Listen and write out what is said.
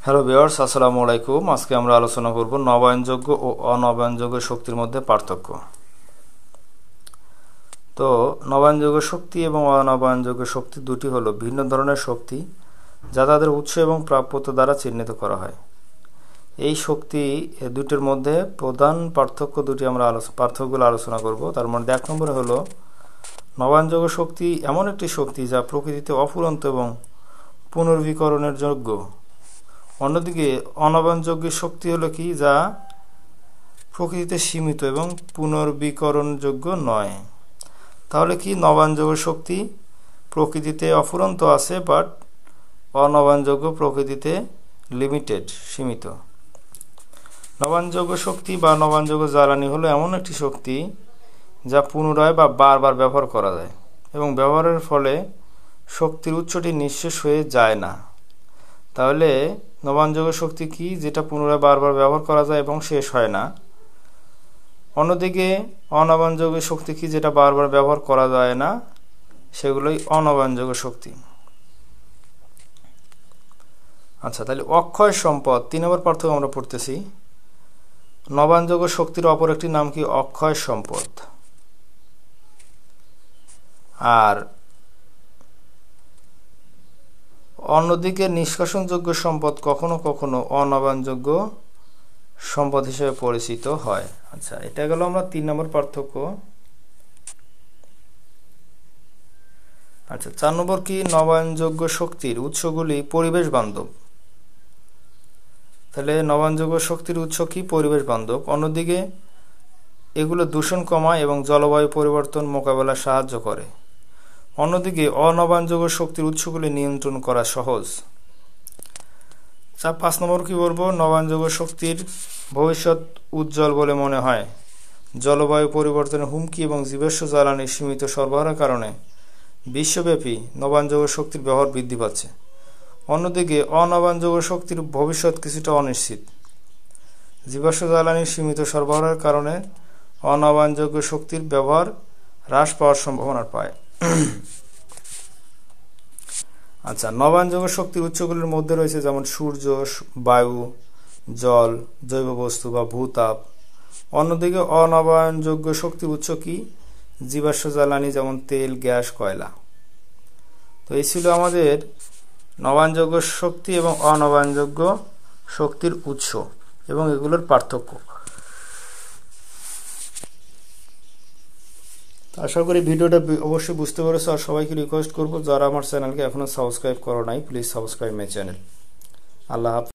Hello viewers, আসসালামু আলাইকুম। আজকে আমরা আলোচনা করব নবায়নযোগ্য ও অনবায়নযোগ্য শক্তির মধ্যে পার্থক্য। তো নবায়নযোগ্য শক্তি এবং অনবায়নযোগ্য শক্তি দুটি হলো ভিন্ন ধরনের শক্তি যা তাদের উৎস এবং প্রাপ্যতা দ্বারা চিহ্নিত করা হয়। এই শক্তি দুটির মধ্যে প্রধান পার্থক্য দুটি আমরা পার্থক্যগুলো আলোচনা করব। তার মধ্যে এক নম্বরে হলো নবায়নযোগ্য শক্তি এমন একটি শক্তি যা প্রকৃতিতে অফুরন্ত এবং পুনর্বীকরণের যোগ্য। অন্যদিকে অনবায়নযোগ্য শক্তি হলো কি, যা প্রকৃতিতে সীমিত এবং পুনর্বীকরণযোগ্য নয়। তাহলে কি, নবায়নযোগ্য শক্তি প্রকৃতিতে অফুরন্ত আছে, বাট অনবায়নযোগ্য প্রকৃতিতে লিমিটেড, সীমিত। নবায়নযোগ্য শক্তি বা নবায়নযোগ্য জ্বালানি হলো এমন একটি শক্তি যা পুনরায় বা বারবার ব্যবহার করা যায় এবং ব্যবহারের ফলে শক্তির উৎসটি নিঃশেষ হয়ে যায় না। তাহলে নবায়নযোগ্য শক্তি কি, যেটা পুনরায় বারবার ব্যবহার করা যায় এবং শেষ হয় না। অন্যদিকে অনবায়নযোগ্য শক্তি কি, যেটা বারবার ব্যবহার করা যায় না, সেগুলোই অনবায়নযোগ্য শক্তি। আচ্ছা, তাহলে অক্ষয় সম্পদ 3 নম্বর পার্থক্য আমরা পড়তেছি। নবায়নযোগ্য শক্তির অপর একটি নাম কি, অক্ষয় সম্পদ। আর অন্যদিকে নিষ্কাশনযোগ্য সম্পদ কখনো কখনো অনবায়নযোগ্য সম্পদ হিসেবে পরিচিত হয়। আচ্ছা, এটা গেল আমরা 3 নম্বর পার্থক্য। আচ্ছা, 4 নম্বর কি, নবায়নযোগ্য শক্তির উৎসগুলি পরিবেশ বান্ধব। তাহলে নবায়নযোগ্য শক্তির উৎস কি, পরিবেশ বান্ধব। অন্যদিকে এগুলো দূষণ কমায় এবং জলবায়ু পরিবর্তন মোকাবেলায় সাহায্য করে। অন্যদিকে অনবায়নযোগ্য শক্তির উৎসগুলি নিয়ন্ত্রণ করা সহজ। 5 নম্বর কি বলবো, নবায়নযোগ্য শক্তির ভবিষ্যৎ উজ্জ্বল বলে মনে হয়। জলবায়ু পরিবর্তনের হুমকি এবং জীবাশ্ম জ্বালানির সীমিত সরবরাহের কারণে বিশ্বব্যাপী নবায়নযোগ্য শক্তির ব্যবহার বৃদ্ধি পাচ্ছে। অন্যদিকে অনবায়নযোগ্য শক্তির ভবিষ্যৎ কিছুটা অনিশ্চিত। জীবাশ্ম জ্বালানির সীমিত সরবরাহের কারণে অনবায়নযোগ্য শক্তির ব্যবহার হ্রাস পাওয়ার সম্ভাবনা পায়। আচ্ছা, নবায়নযোগ্য শক্তির উৎসগুলির মধ্যে রয়েছে যেমন সূর্য, বায়ু, জল, জৈব বস্তু বা ভূতাপ। অন্যদিকে অনবায়নযোগ্য শক্তির উৎস কি, জীবাশ্ম জ্বালানি যেমন তেল, গ্যাস, কয়লা। তো এই ছিল আমাদের নবায়নযোগ্য শক্তি এবং অনবায়নযোগ্য শক্তির উৎস এবং এগুলোর পার্থক্য। আশা করি ভিডিওটা অবশ্যই বুঝতে পেরেছো। আর সবাইকে রিকোয়েস্ট করবো, যারা আমার চ্যানেলকে এখনো সাবস্ক্রাইব করো নাই, প্লিজ সাবস্ক্রাইব মাই চ্যানেল। আল্লাহ হাফেজ।